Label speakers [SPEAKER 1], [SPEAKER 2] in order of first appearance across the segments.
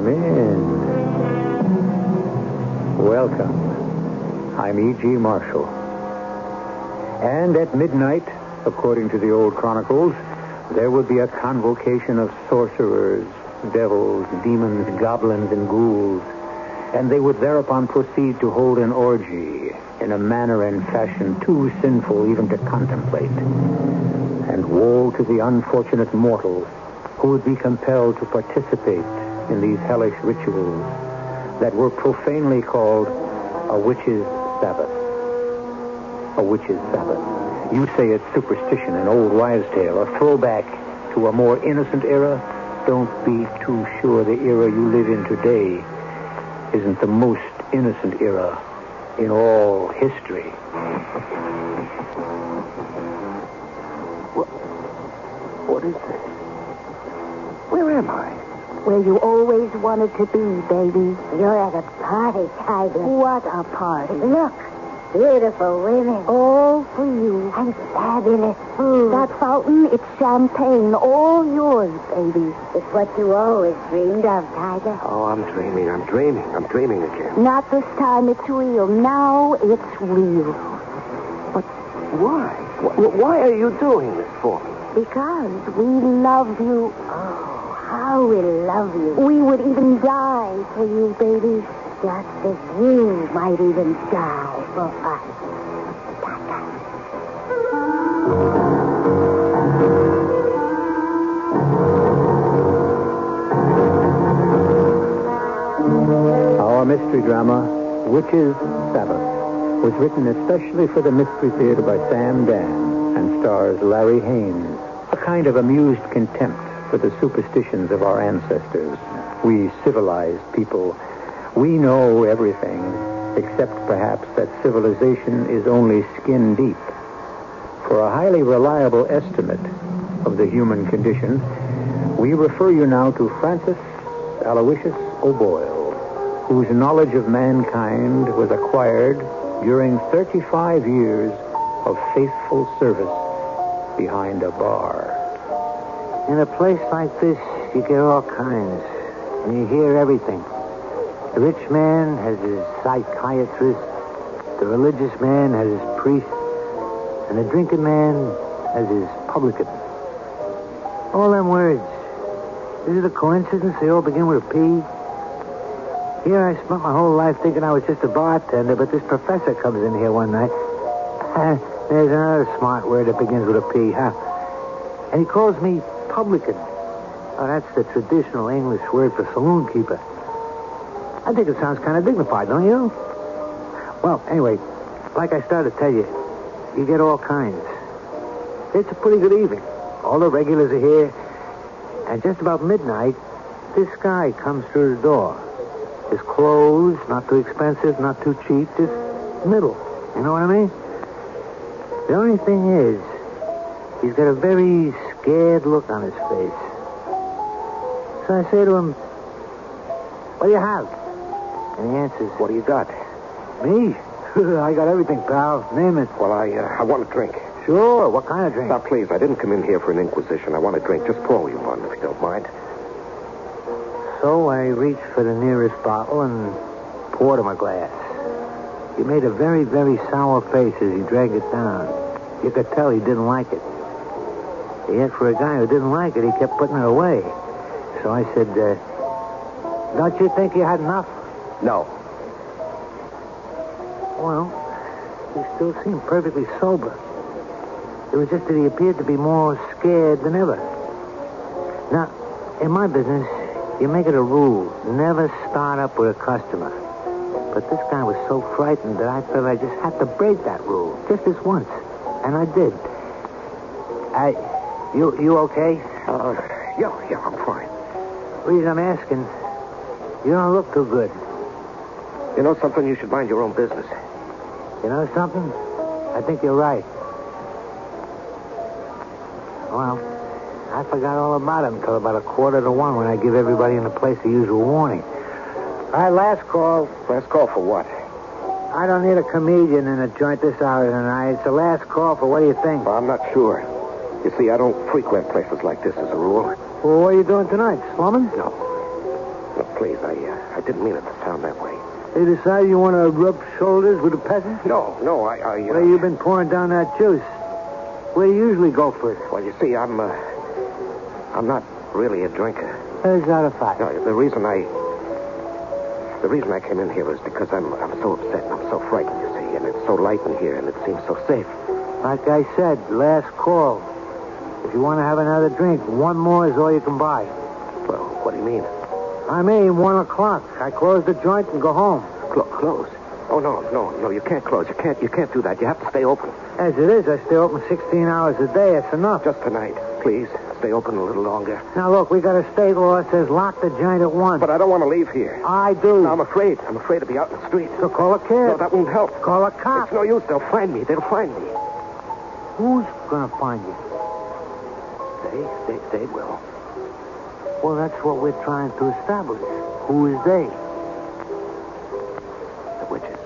[SPEAKER 1] Come in. Welcome. I'm E.G. Marshall. And at midnight, according to the old chronicles, there would be a convocation of sorcerers, devils, demons, goblins, and ghouls, and they would thereupon proceed to hold an orgy in a manner and fashion too sinful even to contemplate. And woe to the unfortunate mortal who would be compelled to participate in these hellish rituals that were profanely called a witch's Sabbath. A witch's Sabbath. You say it's superstition, an old wives' tale, a throwback to a more innocent era. Don't be too sure the era you live in today isn't the most innocent era in all history.
[SPEAKER 2] What is this? Where am I?
[SPEAKER 3] Where you always wanted to be, baby.
[SPEAKER 4] You're at a party, Tiger.
[SPEAKER 3] What a party.
[SPEAKER 4] Look, beautiful women.
[SPEAKER 3] All for you.
[SPEAKER 4] And fabulous food.
[SPEAKER 3] That fountain, it's champagne. All yours, baby.
[SPEAKER 4] It's what you always dreamed of, Tiger.
[SPEAKER 2] Oh, I'm dreaming again.
[SPEAKER 3] Not this time, it's real. Now it's real.
[SPEAKER 2] But why? Why are you doing this for me?
[SPEAKER 3] Because we love you.
[SPEAKER 4] Oh, how we love you.
[SPEAKER 3] We would even die for you, baby.
[SPEAKER 4] Just as you might even die for us.
[SPEAKER 1] Our mystery drama, Witch's Sabbath, was written especially for the Mystery Theater by Sam Dan and stars Larry Haynes, a kind of amused contempt for the superstitions of our ancestors. We civilized people, we know everything, except perhaps that civilization is only skin deep. For a highly reliable estimate of the human condition, we refer you now to Francis Aloysius O'Boyle, whose knowledge of mankind was acquired during 35 years of faithful service behind a bar.
[SPEAKER 5] In a place like this, you get all kinds, and you hear everything. The rich man has his psychiatrist, the religious man has his priest, and the drinking man has his publican. All them words. Is it a coincidence they all begin with a P? Here I spent my whole life thinking I was just a bartender, but this professor comes in here one night. There's another smart word that begins with a P, huh? And he calls me publican. Oh, that's the traditional English word for saloon keeper. I think it sounds kind of dignified, don't you? Well, anyway, like I started to tell you, you get all kinds. It's a pretty good evening. All the regulars are here. And just about midnight, this guy comes through the door. His clothes, not too expensive, not too cheap, just middle. You know what I mean? The only thing is, he's got a very scared look on his face. So I say to him, what do you have? And he answers,
[SPEAKER 2] What do you got?
[SPEAKER 5] me? I got everything, pal. Name it.
[SPEAKER 2] Well, I want a drink.
[SPEAKER 5] Sure. What kind of drink?
[SPEAKER 2] Now, please, I didn't come in here for an inquisition. I want a drink. Just pour you one, if you don't mind.
[SPEAKER 5] So I reached for the nearest bottle and poured him a glass. He made a very, very sour face as he dragged it down. You could tell he didn't like it. Yet for a guy who didn't like it, he kept putting it away. So I said, don't you think you had enough?
[SPEAKER 2] No.
[SPEAKER 5] Well, he still seemed perfectly sober. It was just that he appeared to be more scared than ever. Now, in my business, you make it a rule, never start up with a customer. But this guy was so frightened that I felt I just had to break that rule, just this once. And I did. You okay?
[SPEAKER 2] Yeah, I'm fine.
[SPEAKER 5] Reason I'm asking, you don't look too good.
[SPEAKER 2] You know something? You should mind your own business.
[SPEAKER 5] You know something? I think you're right. Well, I forgot all about it until about 1:45 when I give everybody in the place the usual warning. All right, last call.
[SPEAKER 2] Last call for what?
[SPEAKER 5] I don't need a comedian in a joint this hour of the night. It's the last call for what do you think?
[SPEAKER 2] Well, I'm not sure. You see, I don't frequent places like this as a rule.
[SPEAKER 5] Well, what are you doing tonight? Slumming?
[SPEAKER 2] No. Look, please, I didn't mean it to sound that way.
[SPEAKER 5] You decided you want to rub shoulders with a peasant?
[SPEAKER 2] No,
[SPEAKER 5] Where you been pouring down that juice? Where do you usually go for it?
[SPEAKER 2] Well, you see, I'm not really a drinker.
[SPEAKER 5] Is that a fact?
[SPEAKER 2] No, the reason I came in here is because I'm so upset and I'm so frightened, you see, and it's so light in here and it seems so safe.
[SPEAKER 5] Like I said, last call. If you want to have another drink, one more is all you can buy.
[SPEAKER 2] Well, what do you mean?
[SPEAKER 5] I mean, 1 o'clock. I close the joint and go home.
[SPEAKER 2] Close? Oh, no, you can't close. You can't do that. You have to stay open.
[SPEAKER 5] As it is, I stay open 16 hours a day. It's enough.
[SPEAKER 2] Just tonight, please. Stay open a little longer.
[SPEAKER 5] Now, look, we got a state law that says lock the joint at 1.
[SPEAKER 2] But I don't want to leave here.
[SPEAKER 5] I do.
[SPEAKER 2] No, I'm afraid. I'm afraid to be out in the street.
[SPEAKER 5] So call a cab.
[SPEAKER 2] No, that won't help.
[SPEAKER 5] Call a cop.
[SPEAKER 2] It's no use. They'll find me. They'll find me.
[SPEAKER 5] Who's going to find you?
[SPEAKER 2] They will.
[SPEAKER 5] Well, that's what we're trying to establish. Who is they?
[SPEAKER 2] The witches.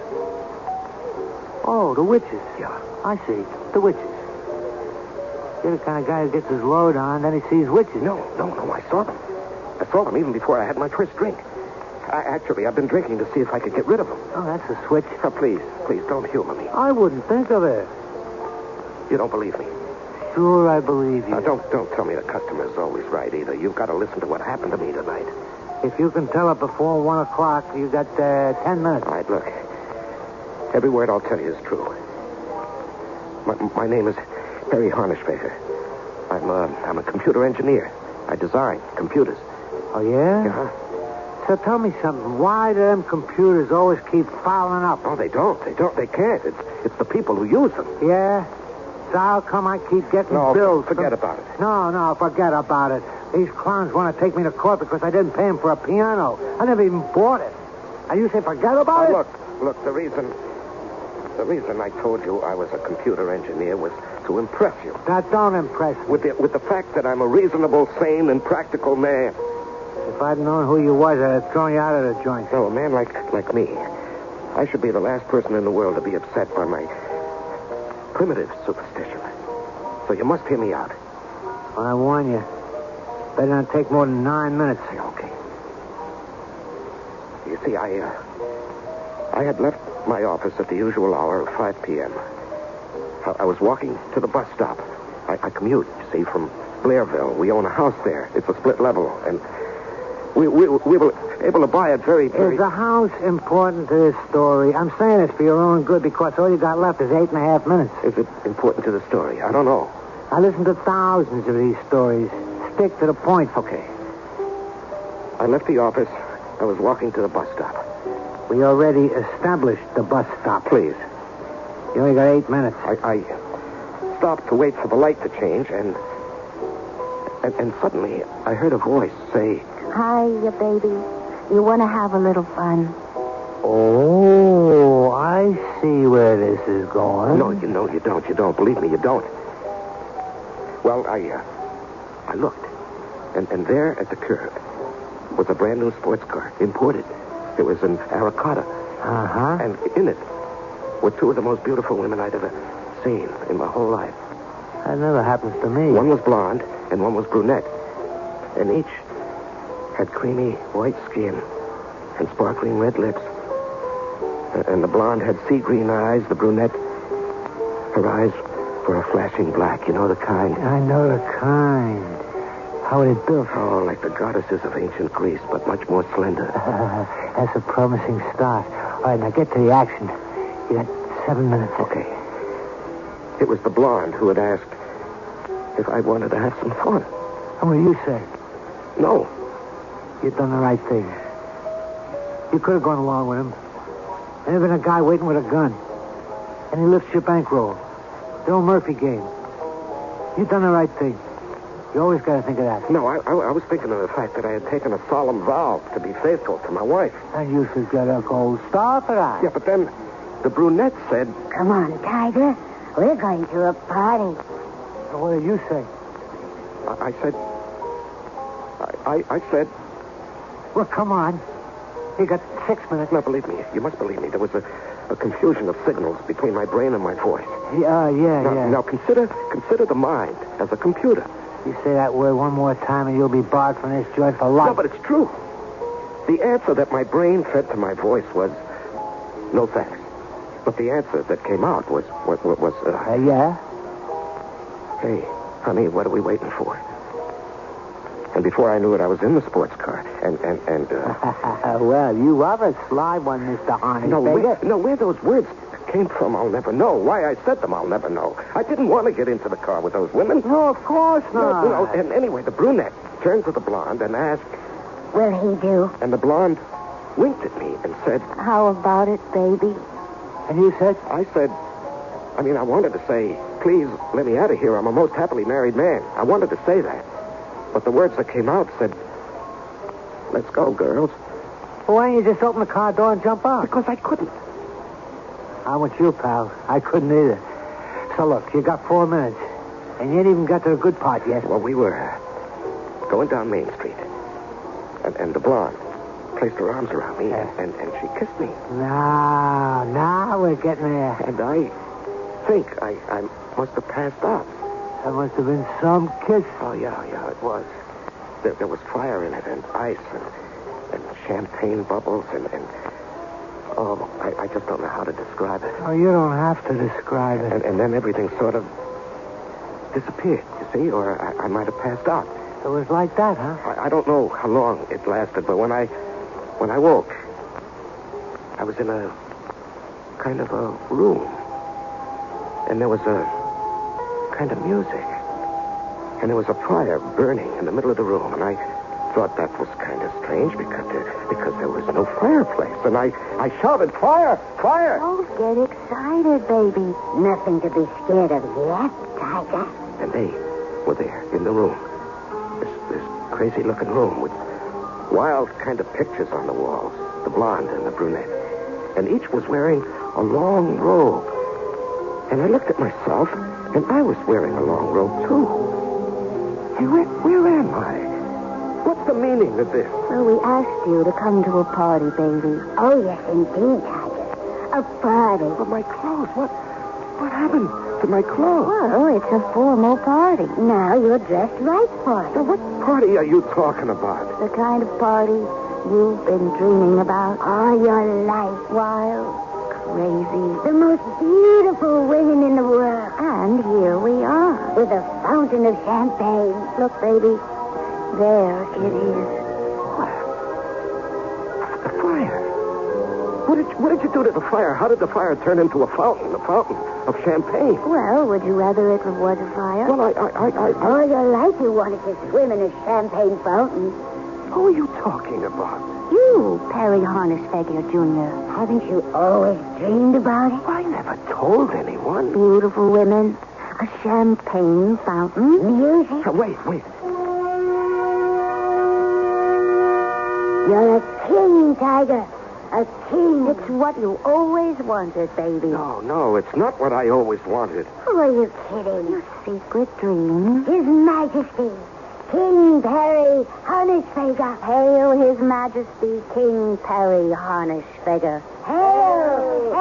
[SPEAKER 5] Oh, the witches.
[SPEAKER 2] Yeah.
[SPEAKER 5] I see. The witches. You're the kind of guy who gets his load on, then he sees witches.
[SPEAKER 2] No. I saw them. I saw them even before I had my first drink. I've been drinking to see if I could get rid of them.
[SPEAKER 5] Oh, that's a switch.
[SPEAKER 2] Oh, please, don't humor me.
[SPEAKER 5] I wouldn't think of it.
[SPEAKER 2] You don't believe me?
[SPEAKER 5] Sure, I believe you.
[SPEAKER 2] Now, don't tell me the customer's always right either. You've got to listen to what happened to me tonight.
[SPEAKER 5] If you can tell it before 1 o'clock, you got 10 minutes.
[SPEAKER 2] All right, look. Every word I'll tell you is true. My name is Perry Harnischbecker. I'm a computer engineer. I design computers.
[SPEAKER 5] Oh, yeah?
[SPEAKER 2] Yeah.
[SPEAKER 5] So tell me something. Why do them computers always keep fouling up?
[SPEAKER 2] Oh, they don't. They can't. It's the people who use them.
[SPEAKER 5] Yeah? So how come I keep getting bills?
[SPEAKER 2] Forget about it.
[SPEAKER 5] No, forget about it. These clowns want to take me to court because I didn't pay them for a piano. I never even bought it. And you say forget about it?
[SPEAKER 2] Look, the reason I told you I was a computer engineer was to impress you.
[SPEAKER 5] That don't impress me.
[SPEAKER 2] With the fact that I'm a reasonable, sane, and practical man.
[SPEAKER 5] If I'd known who you was, I'd have thrown you out of the joint.
[SPEAKER 2] No, a man like me. I should be the last person in the world to be upset by my primitive superstition. So you must hear me out.
[SPEAKER 5] I warn you. Better not take more than 9 minutes.
[SPEAKER 2] Okay. You see, I had left my office at the usual hour of 5 p.m. I was walking to the bus stop. I commute, you see, from Blairville. We own a house there. It's a split level, and we were able to buy it very...
[SPEAKER 5] Is the house important to this story? I'm saying this for your own good because all you got left is 8.5 minutes.
[SPEAKER 2] Is it important to the story? I don't know.
[SPEAKER 5] I listen to thousands of these stories. Stick to the point.
[SPEAKER 2] Okay. I left the office. I was walking to the bus stop.
[SPEAKER 5] We already established the bus stop.
[SPEAKER 2] Please.
[SPEAKER 5] You only got 8 minutes.
[SPEAKER 2] I stopped to wait for the light to change, and suddenly I heard a voice say...
[SPEAKER 3] Hiya, baby. You want to have a little fun?
[SPEAKER 5] Oh, I see where this is going.
[SPEAKER 2] No, you don't. Believe me, you don't. Well, I looked, and there at the curb was a brand new sports car, imported. It was an Aracata.
[SPEAKER 5] Uh-huh.
[SPEAKER 2] And in it were two of the most beautiful women I'd ever seen in my whole life.
[SPEAKER 5] That never happens to me.
[SPEAKER 2] One was blonde, and one was brunette. And each had creamy white skin and sparkling red lips. And the blonde had sea green eyes. The brunette, her eyes were a flashing black. You know the kind?
[SPEAKER 5] I know the kind. How would it built?
[SPEAKER 2] Oh, like the goddesses of ancient Greece, but much more slender.
[SPEAKER 5] That's a promising start. All right, now get to the action. You got 7 minutes.
[SPEAKER 2] Okay. It was the blonde who had asked if I wanted to have some fun.
[SPEAKER 5] And what do you say?
[SPEAKER 2] No.
[SPEAKER 5] You've done the right thing. You could have gone along with him. There'd been a guy waiting with a gun. And he lifts your bankroll. The old Murphy game. You've done the right thing. You always got to think of that.
[SPEAKER 2] No, I was thinking of the fact that I had taken a solemn vow to be faithful to my wife.
[SPEAKER 5] And you should get a gold star for that.
[SPEAKER 2] Yeah, but then the brunette said...
[SPEAKER 3] Come on, Tiger. We're going to a party.
[SPEAKER 5] So what did you say?
[SPEAKER 2] I said... I said...
[SPEAKER 5] Well, come on. You got 6 minutes.
[SPEAKER 2] No, believe me. You must believe me. There was a confusion of signals between my brain and my voice.
[SPEAKER 5] Yeah.
[SPEAKER 2] Now consider the mind as a computer.
[SPEAKER 5] You say that word one more time and you'll be barred from this joint for life.
[SPEAKER 2] No, but it's true. The answer that my brain fed to my voice was, no thanks. But the answer that came out was
[SPEAKER 5] Yeah?
[SPEAKER 2] hey, honey, what are we waiting for? And before I knew it, I was in the sports car. And
[SPEAKER 5] Well, you are a sly one, Mr. Harness.
[SPEAKER 2] where those words came from, I'll never know. Why I said them, I'll never know. I didn't want to get into the car with those women.
[SPEAKER 5] No, of course not.
[SPEAKER 2] No, and anyway, the brunette turned to the blonde and asked,
[SPEAKER 3] Will he do?
[SPEAKER 2] and the blonde winked at me and said,
[SPEAKER 3] How about it, baby?
[SPEAKER 5] And you said?
[SPEAKER 2] I wanted to say, please let me out of here. I'm a most happily married man. I wanted to say that. But the words that came out said, let's go, girls.
[SPEAKER 5] Well, why don't you just open the car door and jump out?
[SPEAKER 2] Because I couldn't.
[SPEAKER 5] I'm with you, pal. I couldn't either. So, look, you got 4 minutes. And you ain't even got to the good part yet.
[SPEAKER 2] Well, we were going down Main Street. And the blonde placed her arms around me, and she kissed me.
[SPEAKER 5] Now we're getting there.
[SPEAKER 2] And I think I must have passed out.
[SPEAKER 5] That must have been some kiss.
[SPEAKER 2] Oh, yeah, it was. There was fire in it, and ice, and champagne bubbles, and I just don't know how to describe it.
[SPEAKER 5] Oh, you don't have to describe it.
[SPEAKER 2] And then everything sort of disappeared, you see, or I might have passed out.
[SPEAKER 5] It was like that, huh?
[SPEAKER 2] I don't know how long it lasted, but when I woke, I was in a kind of a room, and there was a kind of music, and there was a fire burning in the middle of the room, and I thought that was kind of strange because there was no fireplace, and I shouted, "Fire! Fire!"
[SPEAKER 3] Don't get excited, baby. Nothing to be scared of yet, Tiger.
[SPEAKER 2] And they were there in the room, this crazy-looking room with wild kind of pictures on the walls, the blonde and the brunette, and each was wearing a long robe. And I looked at myself, and I was wearing a long robe, too. Hey, where am I? What's the meaning of this?
[SPEAKER 3] Well, we asked you to come to a party, baby. Oh, yes, indeed, Tiger. A party.
[SPEAKER 2] But my clothes, what happened to my clothes?
[SPEAKER 3] Well, it's a formal party. Now you're dressed right for it.
[SPEAKER 2] Now, what party are you talking about?
[SPEAKER 3] The kind of party you've been dreaming about all your life. Wild, crazy, the most beautiful women in the world. And here we are, with a fountain of champagne. Look, baby, there it is.
[SPEAKER 2] The fire. What did you do to the fire? How did the fire turn into a fountain of champagne?
[SPEAKER 3] Well, would you rather it was a fire?
[SPEAKER 2] Well, I...
[SPEAKER 3] All your life you wanted to swim in a champagne fountain.
[SPEAKER 2] Who are you talking about?
[SPEAKER 3] You, Perry Harnessfeger, Jr. Haven't you always dreamed about it?
[SPEAKER 2] I never told anyone.
[SPEAKER 3] Beautiful women, a champagne fountain, music.
[SPEAKER 2] Wait.
[SPEAKER 3] You're a king, Tiger. A king. It's what you always wanted, baby.
[SPEAKER 2] No, it's not what I always wanted.
[SPEAKER 3] Who are you kidding? Your secret dream. His Majesty, King Perry Harnessfeger. Hail His Majesty, King Perry Harnessfeger. Hail,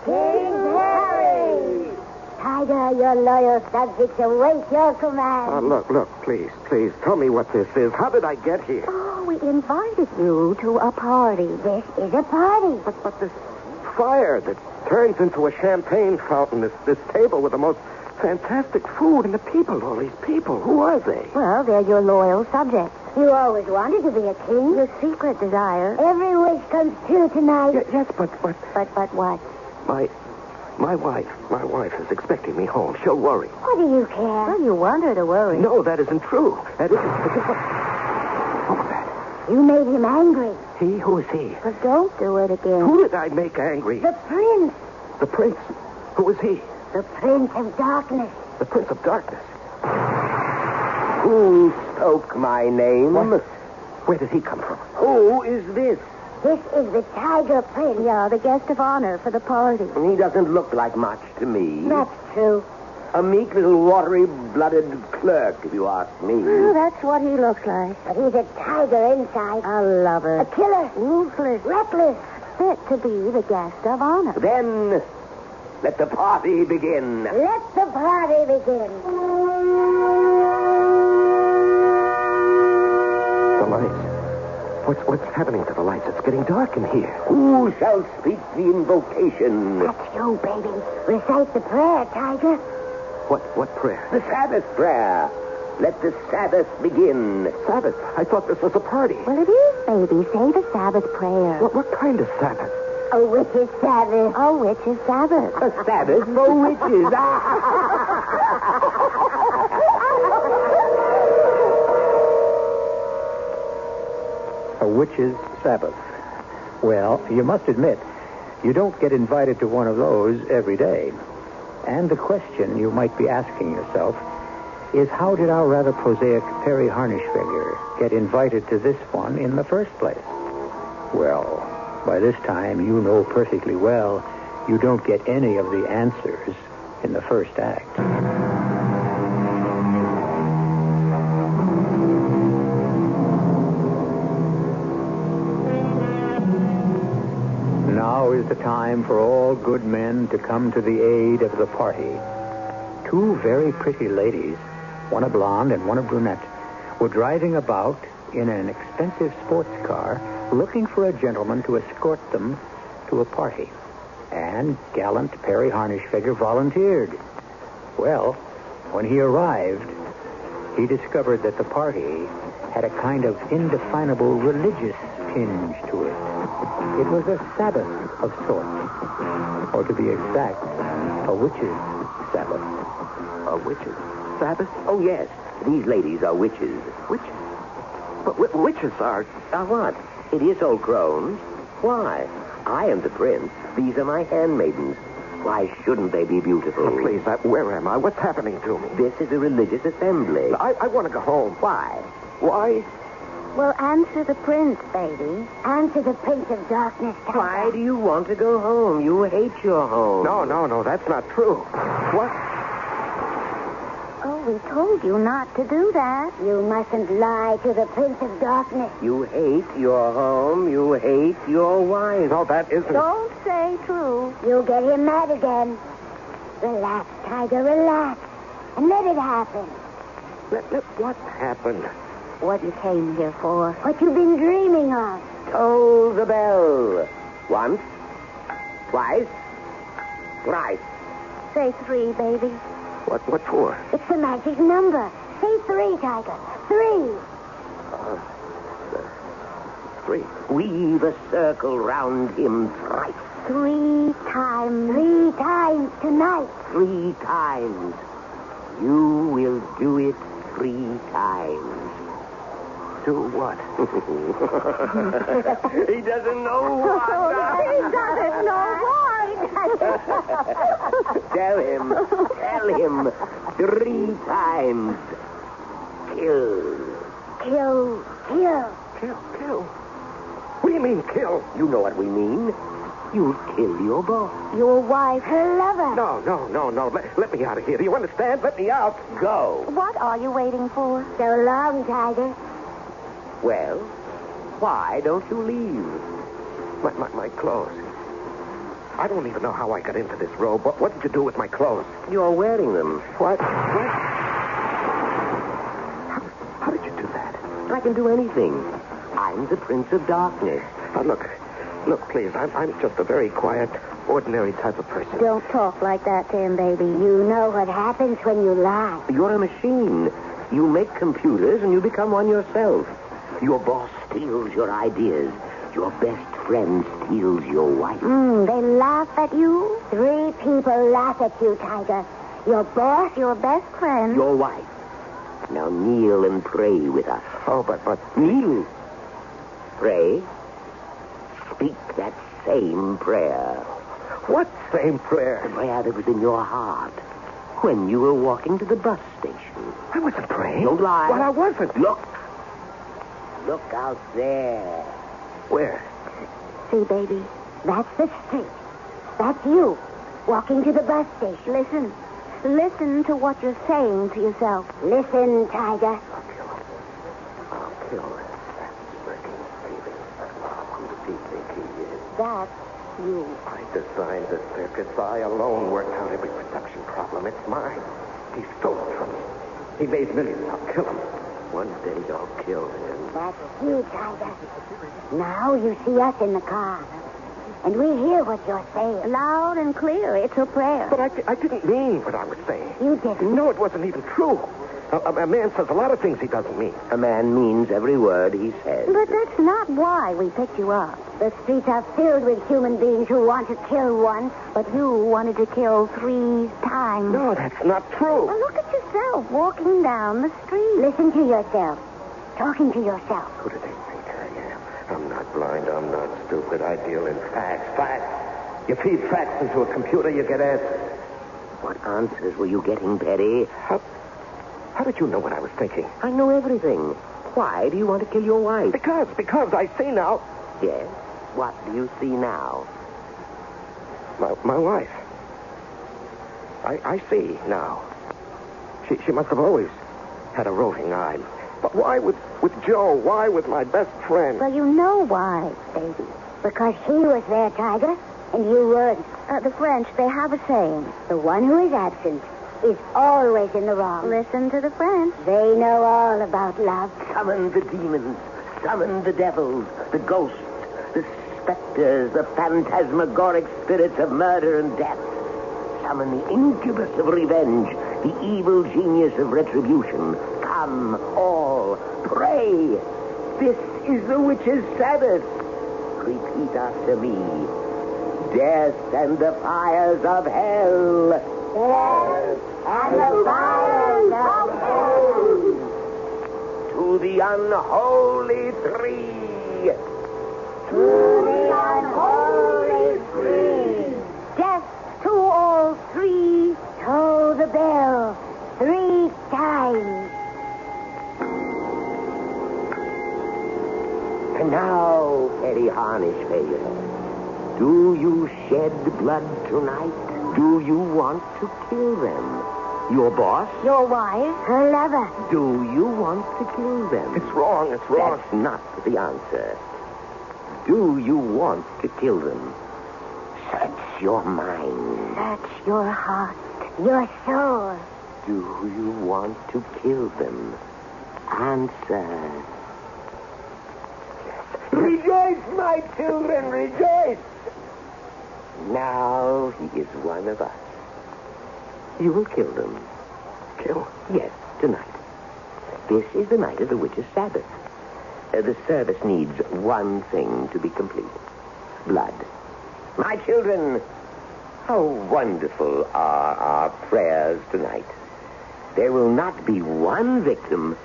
[SPEAKER 3] King Perry! Tiger, your loyal subjects await your command.
[SPEAKER 2] Look, please, tell me what this is. How did I get here?
[SPEAKER 3] Oh, we invited you to a party. This is a party.
[SPEAKER 2] But this fire that turns into a champagne fountain, this table with the most fantastic food, and the people, all these people, who are they?
[SPEAKER 3] Well, they're your loyal subjects. You always wanted to be a king. Your secret desire. Every wish comes true tonight.
[SPEAKER 2] Yes, but...
[SPEAKER 3] But what?
[SPEAKER 2] My wife is expecting me home. She'll worry.
[SPEAKER 3] What do you care? Well, you want her to worry.
[SPEAKER 2] No, that isn't true. What was that?
[SPEAKER 3] You made him angry.
[SPEAKER 2] He? Who is he?
[SPEAKER 3] But don't do it again.
[SPEAKER 2] Who did I make angry?
[SPEAKER 3] The prince.
[SPEAKER 2] The prince? Who is he?
[SPEAKER 3] The Prince of Darkness.
[SPEAKER 2] The Prince of Darkness?
[SPEAKER 6] Who spoke my name?
[SPEAKER 2] What? Where did he come from?
[SPEAKER 6] Who is this?
[SPEAKER 3] This is the Tiger Prince. Yeah, the guest of honor for the party.
[SPEAKER 6] He doesn't look like much to me.
[SPEAKER 3] That's true.
[SPEAKER 6] A meek little watery-blooded clerk, if you ask me.
[SPEAKER 3] Well, that's what he looks like. But he's a tiger inside. A lover. A killer. Ruthless. Reckless. Fit to be the guest of honor.
[SPEAKER 6] Then, let the party begin.
[SPEAKER 3] Let the party begin.
[SPEAKER 2] The lights. What's happening to the lights? It's getting dark in here.
[SPEAKER 6] Who shall speak the invocation?
[SPEAKER 3] That's you, baby. Recite the prayer, Tiger.
[SPEAKER 2] What prayer?
[SPEAKER 6] The Sabbath prayer. Let the Sabbath begin.
[SPEAKER 2] Sabbath? I thought this was a party.
[SPEAKER 3] Well, it is, baby. Say the Sabbath prayer.
[SPEAKER 2] What kind of Sabbath?
[SPEAKER 3] A witch's Sabbath. A witch's Sabbath.
[SPEAKER 6] A Sabbath for witches.
[SPEAKER 1] A witch's Sabbath. Well, you must admit, you don't get invited to one of those every day. And the question you might be asking yourself is, how did our rather prosaic Perry Harnish figure get invited to this one in the first place? Well, by this time, you know perfectly well you don't get any of the answers in the first act. Now is the time for all good men to come to the aid of the party. Two very pretty ladies, one a blonde and one a brunette, were driving about in an expensive sports car looking for a gentleman to escort them to a party. And gallant Perry Harnish figure volunteered. Well, when he arrived, he discovered that the party had a kind of indefinable religious tinge to it. It was a Sabbath of sorts. Or to be exact, a witch's Sabbath.
[SPEAKER 6] A witch's Sabbath? Oh, yes. These ladies are witches.
[SPEAKER 2] Witches? But witches are
[SPEAKER 6] what? It is all grown. Why? I am the prince. These are my handmaidens. Why shouldn't they be beautiful?
[SPEAKER 2] Oh, please, where am I? What's happening to me?
[SPEAKER 6] This is a religious assembly.
[SPEAKER 2] I want to go home.
[SPEAKER 6] Why?
[SPEAKER 2] Why?
[SPEAKER 3] Well, answer the prince, baby. Answer the Prince of Darkness, Tiger.
[SPEAKER 6] Why do you want to go home? You hate your home.
[SPEAKER 2] No, that's not true. What?
[SPEAKER 3] Oh, we told you not to do that. You mustn't lie to the Prince of Darkness.
[SPEAKER 6] You hate your home. You hate your wife.
[SPEAKER 2] No, that isn't...
[SPEAKER 3] Don't say true. You'll get him mad again. Relax, Tiger, relax. And let it happen.
[SPEAKER 2] What happened?
[SPEAKER 3] What you came here for. What you've been dreaming of.
[SPEAKER 6] Toll the bell. Once. Twice. Thrice.
[SPEAKER 3] Say 3, baby.
[SPEAKER 2] What for?
[SPEAKER 3] It's the magic number. Say 3, Tiger. 3.
[SPEAKER 2] 3.
[SPEAKER 6] Weave a circle round him thrice.
[SPEAKER 3] 3 times. 3 times tonight.
[SPEAKER 6] 3 times. You will do it 3 times.
[SPEAKER 2] Do what?
[SPEAKER 6] He doesn't know why.
[SPEAKER 3] He doesn't know why.
[SPEAKER 6] Tell him 3 times. Kill.
[SPEAKER 3] Kill.
[SPEAKER 2] Kill? What do you mean, kill?
[SPEAKER 6] You know what we mean. You'll kill your boss.
[SPEAKER 3] Your wife, her lover.
[SPEAKER 2] No. Let me out of here. Do you understand? Let me out.
[SPEAKER 6] Go.
[SPEAKER 3] What are you waiting for? So long, Tiger.
[SPEAKER 6] Well, why don't you leave?
[SPEAKER 2] My clothes. I don't even know how I got into this robe. What did you do with my clothes?
[SPEAKER 6] You're wearing them.
[SPEAKER 2] What? How did you do that?
[SPEAKER 6] I can do anything. I'm the Prince of Darkness.
[SPEAKER 2] Look, please. I'm just a very quiet, ordinary type of person.
[SPEAKER 3] Don't talk like that to him, baby. You know what happens when you lie.
[SPEAKER 6] You're a machine. You make computers and you become one yourself. Your boss steals your ideas. Your best friend steals your wife.
[SPEAKER 3] They laugh at you. 3 people laugh at you, Tiger. Your boss, your best friend.
[SPEAKER 6] Your wife. Now kneel and pray with us.
[SPEAKER 2] Oh, but...
[SPEAKER 6] Kneel. Pray. Speak that same prayer.
[SPEAKER 2] What same prayer?
[SPEAKER 6] The prayer that was in your heart when you were walking to the bus station.
[SPEAKER 2] I wasn't praying.
[SPEAKER 6] Don't lie.
[SPEAKER 2] Well, I wasn't.
[SPEAKER 6] Look out there.
[SPEAKER 2] Where?
[SPEAKER 3] See, baby, that's the street. That's you, walking to the bus station. Listen to what you're saying to yourself. Listen, Tiger.
[SPEAKER 2] I'll kill that smirking, thieving. Who does he think he is?
[SPEAKER 3] That's you.
[SPEAKER 2] I designed this circus. I alone worked out every production problem. It's mine. He stole it from me. He made millions. I'll kill him.
[SPEAKER 6] One day I'll kill him.
[SPEAKER 3] That's you, Tiger. Now you see us in the car. And we hear what you're saying. Loud and clear. It's a prayer.
[SPEAKER 2] But I didn't mean what I was saying.
[SPEAKER 3] You didn't?
[SPEAKER 2] No, it wasn't even true. A man says a lot of things he doesn't mean.
[SPEAKER 6] A man means every word he says.
[SPEAKER 3] But that's not why we picked you up. The streets are filled with human beings who want to kill once, but you wanted to kill 3 times.
[SPEAKER 2] No, that's not true.
[SPEAKER 3] Well, look at yourself walking down the street. Listen to yourself. Talking to yourself.
[SPEAKER 2] Who do they think I am? I'm not blind. I'm not stupid. I deal in facts. Facts. You feed facts into a computer, you get answers.
[SPEAKER 6] What answers were you getting, Betty?
[SPEAKER 2] How did you know what I was thinking?
[SPEAKER 6] I know everything. Why do you want to kill your wife?
[SPEAKER 2] Because I see now.
[SPEAKER 6] Yes? What do you see now?
[SPEAKER 2] My wife. I see now. She must have always had a roving eye. But why with Joe? Why with my best friend?
[SPEAKER 3] Well, you know why, baby. Because he was there, Tiger, and you weren't. The French, they have a saying. The one who is absent is always in the wrong. Listen to the French. They know all about love.
[SPEAKER 6] Summon the demons. Summon the devils, the ghosts, the specters, the phantasmagoric spirits of murder and death. Summon the incubus of revenge, the evil genius of retribution. Come, all, pray. This is the witch's Sabbath. Repeat after me. Death and the fires of hell.
[SPEAKER 3] Death and the fires of hell.
[SPEAKER 6] To the unholy three.
[SPEAKER 3] To the unholy three. Death to all 3. Toll the bell 3 times.
[SPEAKER 6] And now, Perry Harnish Failure, do you shed blood tonight? Do you want to kill them? Your boss?
[SPEAKER 3] Your wife? Her lover.
[SPEAKER 6] Do you want to kill them?
[SPEAKER 2] It's wrong.
[SPEAKER 6] That's not the answer. Do you want to kill them? Search your mind.
[SPEAKER 3] Search your heart. Your soul.
[SPEAKER 6] Do you want to kill them? Answer. Rejoice, my children, rejoice! Now he is one of us. You will kill them.
[SPEAKER 2] Kill?
[SPEAKER 6] Yes, tonight. This is the night of the witch's Sabbath. The service needs one thing to be complete. Blood. My children, how wonderful are our prayers tonight. There will not be one victim,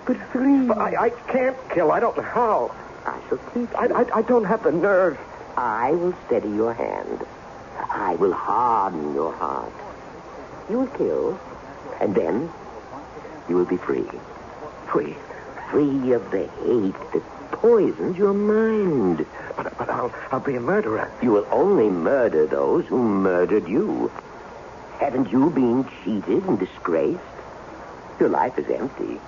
[SPEAKER 6] but 3.
[SPEAKER 2] But I can't kill. I don't know how.
[SPEAKER 6] I shall teach you.
[SPEAKER 2] I don't have the nerve.
[SPEAKER 6] I will steady your hand. I will harden your heart. You will kill, and then you will be free.
[SPEAKER 2] Free.
[SPEAKER 6] Free of the hate that poisons your mind.
[SPEAKER 2] But I'll be a murderer.
[SPEAKER 6] You will only murder those who murdered you. Haven't you been cheated and disgraced? Your life is empty.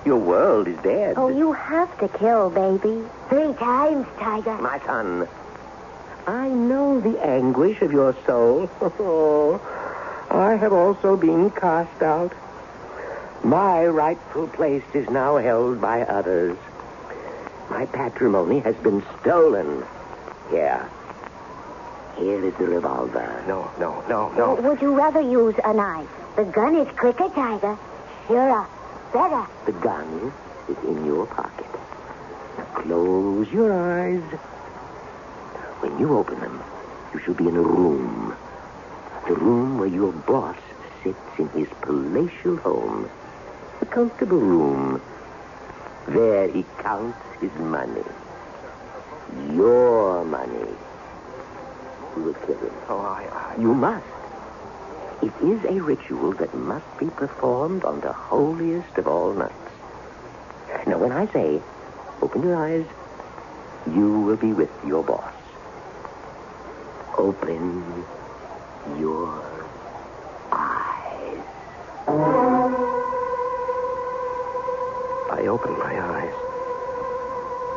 [SPEAKER 6] Your world is dead.
[SPEAKER 3] Oh, you have to kill, baby. 3 times, Tiger.
[SPEAKER 6] My son, I know the anguish of your soul. I have also been cast out. My rightful place is now held by others. My patrimony has been stolen. Here is the revolver.
[SPEAKER 2] No.
[SPEAKER 3] Would you rather use a knife? The gun is quicker, Tiger. Surer. Better.
[SPEAKER 6] The gun is in your pocket. Close your eyes. When you open them, you shall be in a room. The room where your boss sits in his palatial home. A comfortable room. There he counts his money. Your money. You will kill him. You must. It is a ritual that must be performed on the holiest of all nights. Now, when I say, open your eyes, you will be with your boss. Open your eyes.
[SPEAKER 2] I opened my eyes,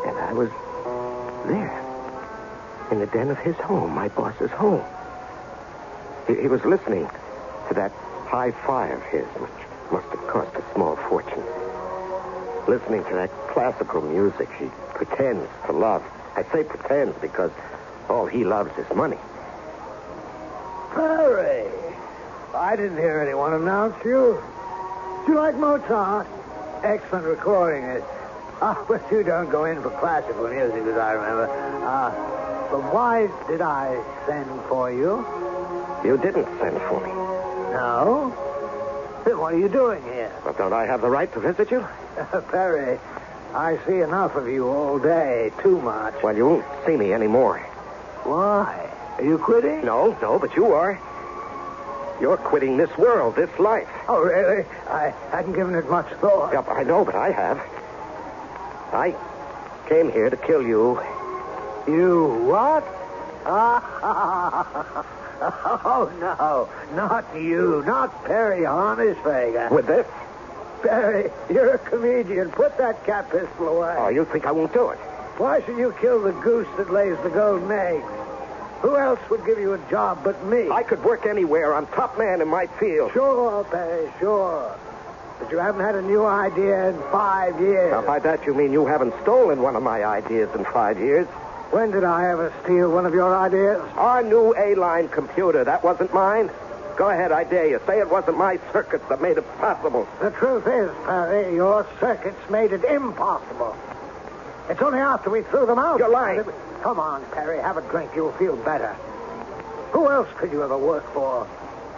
[SPEAKER 2] and I was there, in the den of his home, my boss's home. He was listening to that hi-fi of his, which must have cost a small fortune. listening to that classical music. She pretends to love. I say pretends because all he loves is money.
[SPEAKER 5] Perry, I didn't hear anyone announce you. Do you like Mozart? Excellent recording. But you don't go in for classical music, as I remember. But why did I send for you?
[SPEAKER 2] You didn't send for me.
[SPEAKER 5] No? Then what are you doing here?
[SPEAKER 2] Well, don't I have the right to visit you?
[SPEAKER 5] Perry, I see enough of you all day. Too much.
[SPEAKER 2] Well, you won't see me anymore.
[SPEAKER 5] Why? Are you quitting?
[SPEAKER 2] No, but you are. You're quitting this world, this life.
[SPEAKER 5] Oh, really? I hadn't given it much thought.
[SPEAKER 2] Yep, I know, but I have. I came here to kill you.
[SPEAKER 5] You what? Oh, no. Not you. Not Perry Hornishfager.
[SPEAKER 2] With this?
[SPEAKER 5] Perry, you're a comedian. Put that cat pistol away.
[SPEAKER 2] Oh, you think I won't do it?
[SPEAKER 5] Why should you kill the goose that lays the golden eggs? Who else would give you a job but me?
[SPEAKER 2] I could work anywhere. I'm top man in my field.
[SPEAKER 5] Sure, Perry, sure. But you haven't had a new idea in 5 years.
[SPEAKER 2] Now, by that you mean you haven't stolen one of my ideas in 5 years.
[SPEAKER 5] When did I ever steal one of your ideas?
[SPEAKER 2] Our new A-line computer, that wasn't mine. Go ahead, I dare you. Say it wasn't my circuits that made it possible.
[SPEAKER 5] The truth is, Perry, your circuits made it impossible. It's only after we threw them out.
[SPEAKER 2] You're lying.
[SPEAKER 5] Come on, Perry, have a drink. You'll feel better. Who else could you ever work for?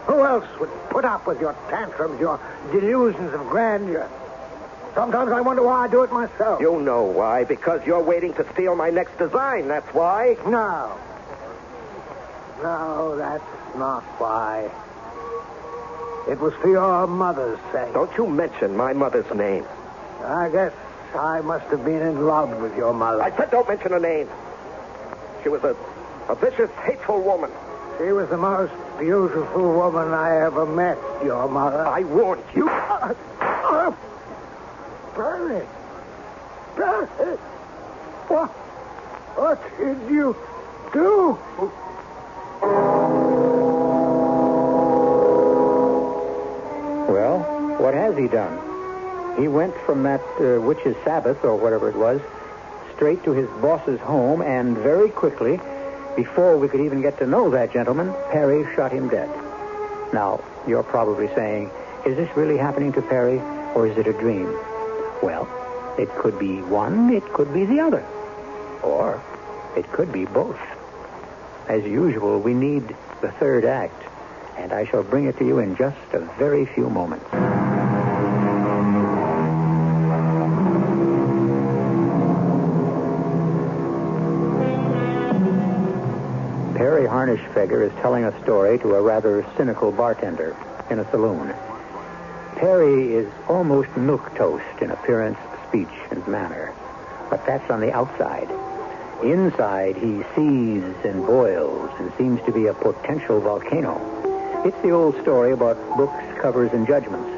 [SPEAKER 5] Who else would put up with your tantrums, your delusions of grandeur? Sometimes I wonder why I do it myself.
[SPEAKER 2] You know why. Because you're waiting to steal my next design, that's why.
[SPEAKER 5] No. No, that's not why. It was for your mother's sake.
[SPEAKER 2] Don't you mention my mother's name.
[SPEAKER 5] I guess I must have been in love with your mother.
[SPEAKER 2] I said don't mention her name. She was a vicious, hateful woman.
[SPEAKER 5] She was the most beautiful woman I ever met, your mother.
[SPEAKER 2] I warned you.
[SPEAKER 5] Perry. Perry. What did you do?
[SPEAKER 1] Well, what has he done? He went from that witch's Sabbath, or whatever it was, straight to his boss's home, and very quickly, before we could even get to know that gentleman, Perry shot him dead. Now, you're probably saying, is this really happening to Perry, or is it a dream? Well, it could be one, it could be the other. Or it could be both. As usual, we need the third act, and I shall bring it to you in just a very few moments. Perry Harnischfeger is telling a story to a rather cynical bartender in a saloon. Perry is almost milquetoast in appearance, speech, and manner. But that's on the outside. Inside, he seethes and boils and seems to be a potential volcano. It's the old story about books, covers, and judgments.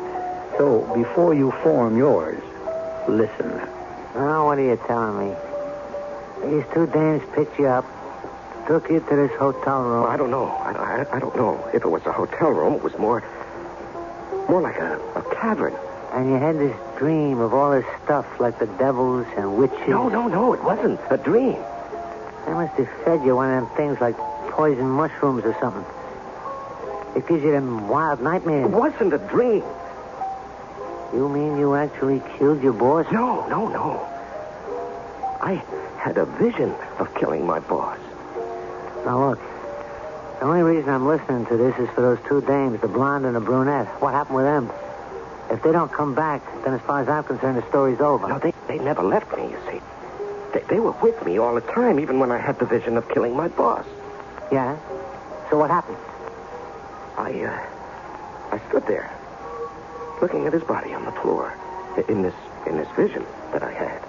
[SPEAKER 1] So, before you form yours, listen.
[SPEAKER 5] Now, what are you telling me? These two dames picked you up, took you to this hotel room.
[SPEAKER 2] Well, I don't know. I don't know. If it was a hotel room, it was more like a cavern.
[SPEAKER 5] And you had this dream of all this stuff like the devils and witches.
[SPEAKER 2] No. It wasn't a dream.
[SPEAKER 5] They must have fed you one of them things like poison mushrooms or something. It gives you them wild nightmares.
[SPEAKER 2] It wasn't a dream.
[SPEAKER 5] You mean you actually killed your boss?
[SPEAKER 2] No. I had a vision of killing my boss.
[SPEAKER 5] Now, look. The only reason I'm listening to this is for those two dames, the blonde and the brunette. What happened with them? If they don't come back, then as far as I'm concerned, the story's over.
[SPEAKER 2] No, they never left me, you see. They were with me all the time, even when I had the vision of killing my boss.
[SPEAKER 5] Yeah? So what happened?
[SPEAKER 2] I stood there, looking at his body on the floor, in this vision that I had.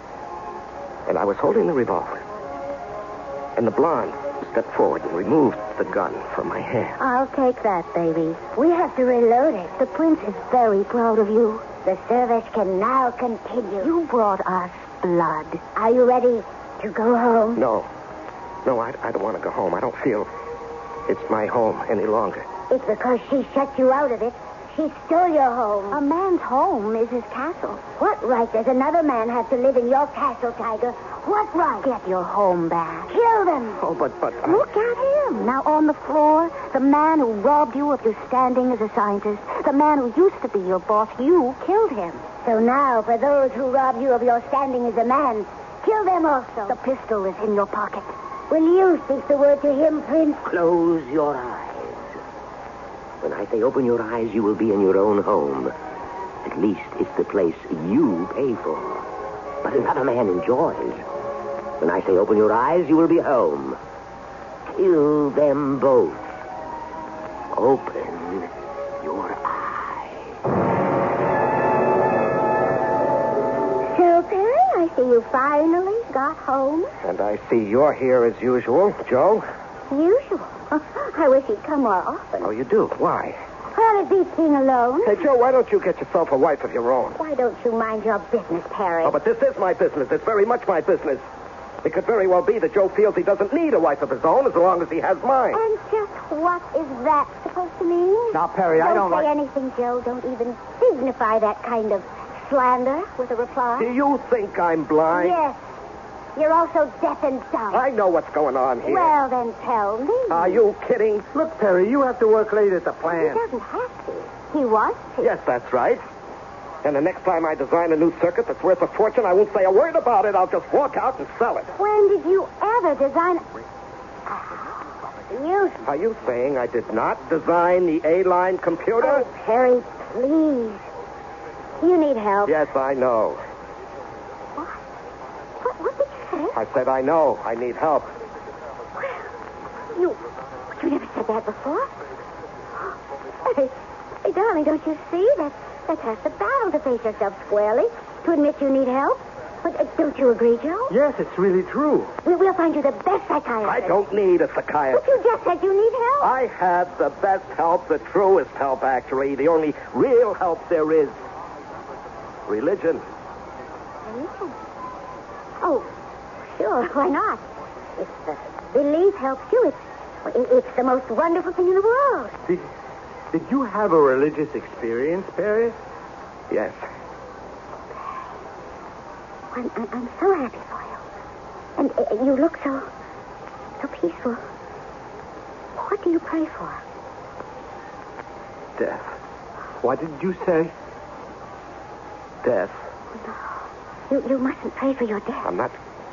[SPEAKER 2] And I was holding the revolver. And the blonde stepped forward and removed the gun from my hand.
[SPEAKER 3] I'll take that, baby. We have to reload it. The prince is very proud of you. The service can now continue. You brought us blood. Are you ready to go home?
[SPEAKER 2] No, I don't want to go home. I don't feel it's my home any longer.
[SPEAKER 3] It's because she shut you out of it. She stole your home.
[SPEAKER 4] A man's home is his castle.
[SPEAKER 3] What right does another man have to live in your castle, Tiger? What right?
[SPEAKER 4] Get your home back.
[SPEAKER 3] Kill them.
[SPEAKER 2] Oh, but...
[SPEAKER 4] Look at him. Now on the floor, the man who robbed you of your standing as a scientist, the man who used to be your boss, you killed him.
[SPEAKER 3] So now, for those who robbed you of your standing as a man, kill them also.
[SPEAKER 4] The pistol is in your pocket.
[SPEAKER 3] Will you speak the word to him, Prince?
[SPEAKER 6] Close your eyes. When I say open your eyes, you will be in your own home. At least it's the place you pay for. But another man enjoys. When I say open your eyes, you will be home. Kill them both. Open your eyes.
[SPEAKER 3] So, Perry, I see you finally got home.
[SPEAKER 2] And I see you're here as usual, Joe.
[SPEAKER 3] Usual. I wish he'd come more often.
[SPEAKER 2] Oh, you do? Why?
[SPEAKER 3] Well, it beats being alone.
[SPEAKER 2] Hey, Joe, why don't you get yourself a wife of your own?
[SPEAKER 3] Why don't you mind your business, Perry?
[SPEAKER 2] Oh, but this is my business. It's very much my business. It could very well be that Joe feels he doesn't need a wife of his own as long as he has mine.
[SPEAKER 3] And just what is that supposed to mean?
[SPEAKER 5] Now, Perry, I don't
[SPEAKER 3] say
[SPEAKER 5] like...
[SPEAKER 3] anything, Joe. Don't even signify that kind of slander with a reply.
[SPEAKER 2] Do you think I'm blind?
[SPEAKER 3] Yes. You're also deaf and dumb.
[SPEAKER 2] I know what's going on here.
[SPEAKER 3] Well, then tell me.
[SPEAKER 2] Are you kidding?
[SPEAKER 5] Look, Perry, you have to work late at the
[SPEAKER 3] He
[SPEAKER 5] plant.
[SPEAKER 3] doesn't have to. He wants to.
[SPEAKER 2] Yes, that's right. And the next time I design a new circuit that's worth a fortune, I won't say a word about it. I'll just walk out and sell it.
[SPEAKER 3] When did you ever design... You...
[SPEAKER 2] Are you saying I did not design the A-line computer?
[SPEAKER 3] Oh, Perry, please. You need help.
[SPEAKER 2] Yes, I know.
[SPEAKER 3] What did you say?
[SPEAKER 2] I said I know. I need help.
[SPEAKER 3] You never said that before. Hey, darling, don't you see? That's half the battle to face yourself squarely, to admit you need help. But don't you agree, Joe?
[SPEAKER 5] Yes, it's really true.
[SPEAKER 3] We'll find you the best psychiatrist.
[SPEAKER 2] I don't need a
[SPEAKER 3] But
[SPEAKER 2] psychiatrist.
[SPEAKER 3] you just said you need help.
[SPEAKER 2] I have the best help, the truest help, actually. The only real help there is. Religion.
[SPEAKER 3] Religion? Oh, sure, why not? If belief helps you, it's the most wonderful thing in the world.
[SPEAKER 5] Did you have a religious experience, Perry?
[SPEAKER 2] Yes.
[SPEAKER 3] I'm so happy for you. And you look so peaceful. What do you pray for?
[SPEAKER 2] Death.
[SPEAKER 5] What did you say?
[SPEAKER 2] Death.
[SPEAKER 3] You mustn't pray for your death.
[SPEAKER 2] I'm not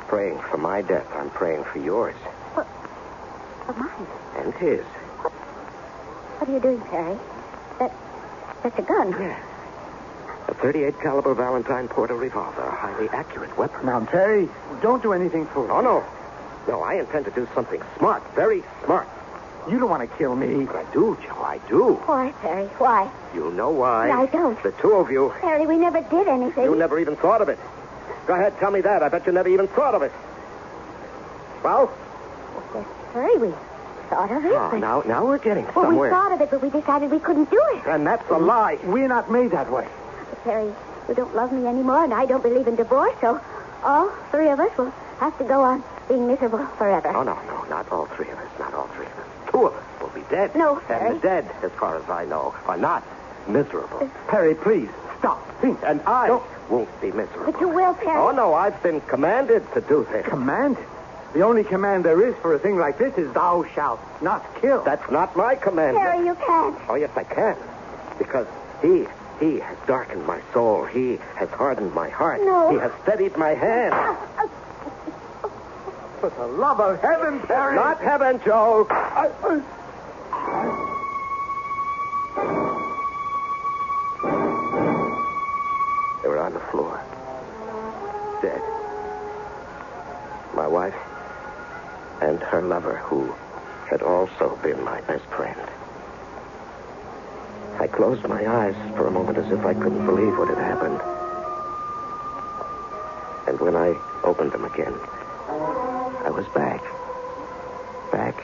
[SPEAKER 2] praying for my death. I'm praying for yours.
[SPEAKER 3] For mine.
[SPEAKER 2] And his.
[SPEAKER 3] What are you doing, Perry? That's a gun.
[SPEAKER 2] Yeah. A .38 caliber Valentine Porter revolver. A highly accurate weapon.
[SPEAKER 5] Now, Perry, don't do anything foolish.
[SPEAKER 2] Oh, no. No, I intend to do something smart. Very smart.
[SPEAKER 5] You don't want to kill me.
[SPEAKER 2] But I do, Joe. I do.
[SPEAKER 3] Why, Perry? Why?
[SPEAKER 2] You know why.
[SPEAKER 3] I don't.
[SPEAKER 2] The two of you.
[SPEAKER 3] Perry, we never did anything.
[SPEAKER 2] You never even thought of it. Go ahead, tell me that. I bet you never even thought of it. Well?
[SPEAKER 3] Yes, Perry, we thought of it.
[SPEAKER 2] Oh,
[SPEAKER 3] but...
[SPEAKER 2] now we're getting
[SPEAKER 3] Well,
[SPEAKER 2] somewhere.
[SPEAKER 3] we thought of it, but we decided we couldn't do it.
[SPEAKER 2] And that's a lie.
[SPEAKER 5] We're not made that way.
[SPEAKER 3] Perry, you don't love me anymore, and I don't believe in divorce, so all three of us will have to go on being miserable forever.
[SPEAKER 2] Oh, no, not all three of us. Not all three of us. Two of us will be dead.
[SPEAKER 3] No, Perry.
[SPEAKER 2] And the dead, as far as I know, are not miserable.
[SPEAKER 5] Perry, please, stop. Think.
[SPEAKER 2] And I won't be miserable.
[SPEAKER 3] But you will, Perry.
[SPEAKER 2] Oh, no, I've been commanded to do this.
[SPEAKER 5] Command? The only command there is for a thing like this is thou shalt not kill.
[SPEAKER 2] That's not my command.
[SPEAKER 3] Perry, you can't.
[SPEAKER 2] Oh, yes, I can. Because he has darkened my soul. He has hardened my heart.
[SPEAKER 3] No.
[SPEAKER 2] He has steadied my hand.
[SPEAKER 5] For the love of heaven, Perry.
[SPEAKER 2] Not heaven, Joe. They were on the floor. Dead. My wife and her lover, who had also been my best friend. I closed my eyes for a moment as if I couldn't believe what had happened. And when I opened them again, I was back. Back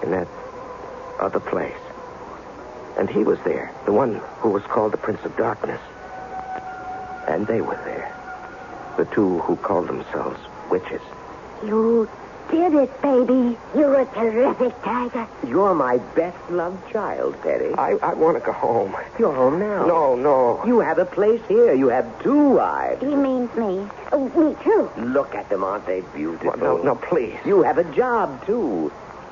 [SPEAKER 2] in that other place. And he was there, the one who was called the Prince of Darkness. And they were there. The two who called themselves witches.
[SPEAKER 3] You did it, baby. You were terrific, Tiger.
[SPEAKER 6] You're my best-loved child, Perry.
[SPEAKER 2] I want to go home.
[SPEAKER 6] You're home now.
[SPEAKER 2] No.
[SPEAKER 6] You have a place here. You have 2 wives.
[SPEAKER 3] He means me. Oh, me too.
[SPEAKER 6] Look at them, aren't they beautiful?
[SPEAKER 2] No, please.
[SPEAKER 6] You have a job, too.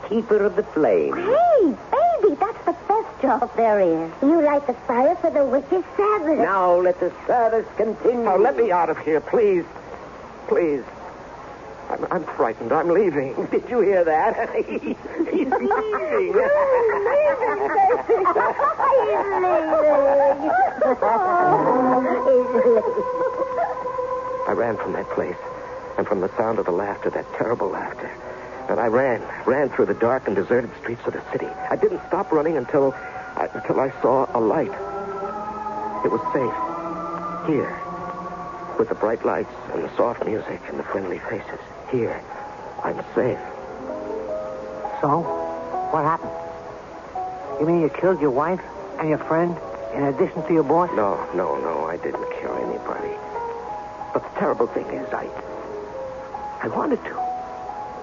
[SPEAKER 6] Keeper of the flame.
[SPEAKER 3] Hey, baby, that's the best job there is. You light the fire for the witch's Sabbath.
[SPEAKER 6] Now let the service continue.
[SPEAKER 2] Now, let me out of here, please. Please. I'm frightened. I'm leaving.
[SPEAKER 6] Did you hear that? He's leaving.
[SPEAKER 2] I ran from that place, and from the sound of the laughter, that terrible laughter. And I ran through the dark and deserted streets of the city. I didn't stop running until I saw a light. It was safe. Here. With the bright lights and the soft music and the friendly faces. Here. I'm safe.
[SPEAKER 5] So? What happened? You mean you killed your wife and your friend in addition to your boss?
[SPEAKER 2] No. I didn't kill anybody. But the terrible thing is, I wanted to.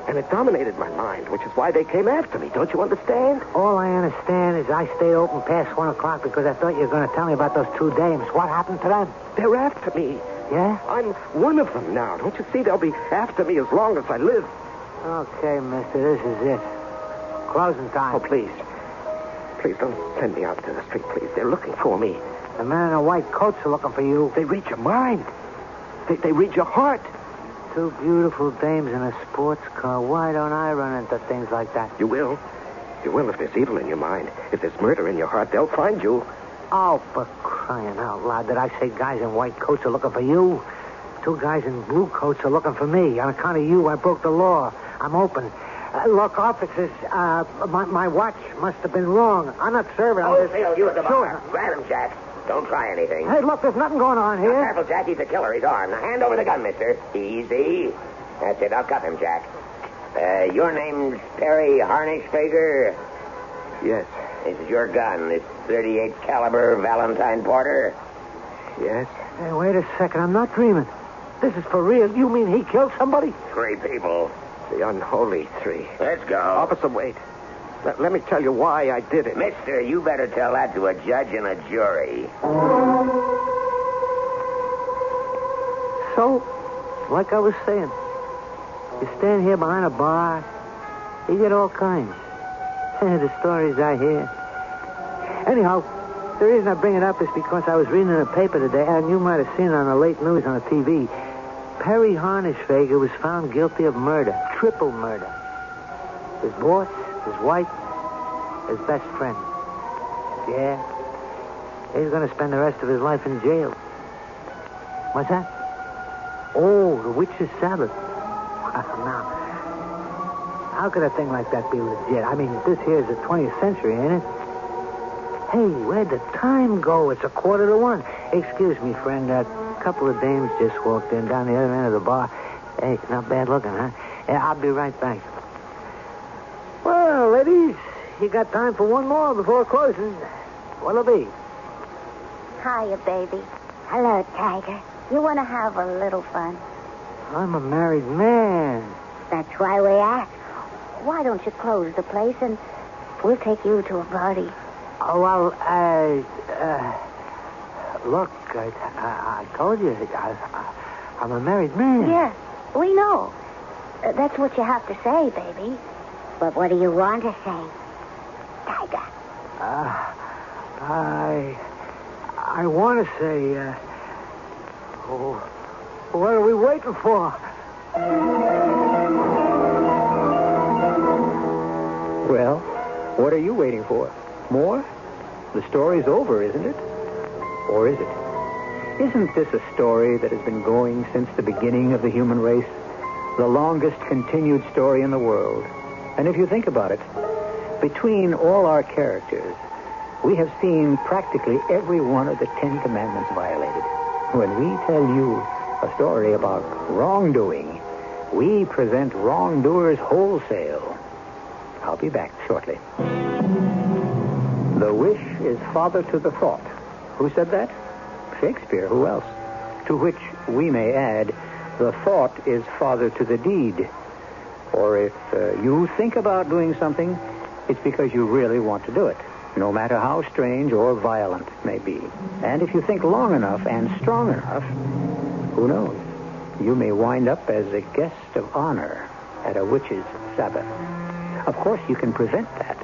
[SPEAKER 2] And it dominated my mind, which is why they came after me. Don't you understand?
[SPEAKER 5] All I understand is I stayed open past 1 o'clock because I thought you were going to tell me about those 2 dames. What happened to them?
[SPEAKER 2] They're after me.
[SPEAKER 5] Yeah?
[SPEAKER 2] I'm one of them now. Don't you see? They'll be after me as long as I live.
[SPEAKER 5] Okay, mister, this is it. Closing time.
[SPEAKER 2] Oh, please. Please don't send me out to the street, please. They're looking for me.
[SPEAKER 5] The men in the white coats are looking for you.
[SPEAKER 2] They read your mind. They read your heart.
[SPEAKER 5] 2 beautiful dames in a sports car. Why don't I run into things like that?
[SPEAKER 2] You will. You will if there's evil in your mind. If there's murder in your heart, they'll find you.
[SPEAKER 5] Oh, for crying out loud. Did I say guys in white coats are looking for you? 2 guys in blue coats are looking for me. On account of you, I broke the law. I'm open. Look, officers, my watch must have been wrong. I'm not serving.
[SPEAKER 6] Phil, you at the bar. Grab him, Jack. Don't try anything.
[SPEAKER 5] Hey, look, there's nothing going on here.
[SPEAKER 6] Careful, Jack. He's a killer. He's armed. Now, hand over the gun, mister. Easy. That's it. I'll cuff him, Jack. Your name's Perry Harnischfager?
[SPEAKER 2] Yes.
[SPEAKER 6] This is your gun. This 38 caliber Valentine Porter?
[SPEAKER 2] Yes.
[SPEAKER 5] Hey, wait a second. I'm not dreaming. This is for real. You mean he killed somebody?
[SPEAKER 6] 3 people.
[SPEAKER 2] The unholy 3.
[SPEAKER 6] Let's go.
[SPEAKER 2] Officer, wait. Let me tell you why I did it.
[SPEAKER 6] Mister, you better tell that to a judge and a jury.
[SPEAKER 5] So, like I was saying, you stand here behind a bar, you get all kinds. The stories I hear. Anyhow, the reason I bring it up is because I was reading in the paper today, and you might have seen it on the late news on the TV. Perry Harnischfager was found guilty of murder, triple murder. His boss, his wife, his best friend. Yeah. He's going to spend the rest of his life in jail. What's that? Oh, the witch's Sabbath. Now, how could a thing like that be legit? I mean, this here is the 20th century, ain't it? Hey, where'd the time go? It's 1:45. Excuse me, friend. A couple of dames just walked in down the other end of the bar. Hey, not bad looking, huh? Yeah, I'll be right back. Well, ladies, you got time for one more before closing. What'll it be?
[SPEAKER 3] Hiya, baby. Hello, Tiger. You want to have a little fun?
[SPEAKER 5] I'm a married man.
[SPEAKER 3] That's why we asked. Why don't you close the place and we'll take you to a party?
[SPEAKER 5] Oh, well, look, I told you, I'm a married man.
[SPEAKER 3] Yes, we know. That's what you have to say, baby. But what do you want to say, Tiger?
[SPEAKER 5] I want to say, what are we waiting for?
[SPEAKER 1] Well, what are you waiting for? More? The story's over, isn't it? Or is it? Isn't this a story that has been going since the beginning of the human race? The longest continued story in the world. And if you think about it, between all our characters, we have seen practically every one of the 10 Commandments violated. When we tell you a story about wrongdoing, we present wrongdoers wholesale. I'll be back shortly. The wish is father to the thought. Who said that? Shakespeare. Who else? To which we may add, the thought is father to the deed. Or if you think about doing something, it's because you really want to do it, no matter how strange or violent it may be. And if you think long enough and strong enough, who knows? You may wind up as a guest of honor at a witch's Sabbath. Of course, you can prevent that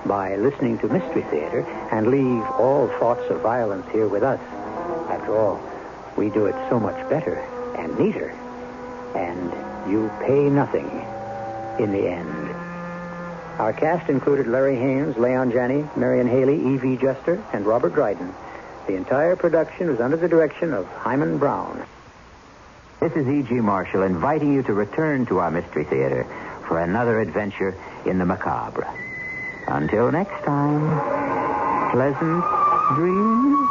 [SPEAKER 1] by listening to Mystery Theater and leave all thoughts of violence here with us. After all, we do it so much better and neater, and you pay nothing in the end. Our cast included Larry Haynes, Leon Janney, Marion Haley, E.V. Juster, and Robert Dryden. The entire production was under the direction of Hyman Brown.
[SPEAKER 7] This is E.G. Marshall inviting you to return to our Mystery Theater for another adventure in the macabre. Until next time, pleasant dreams.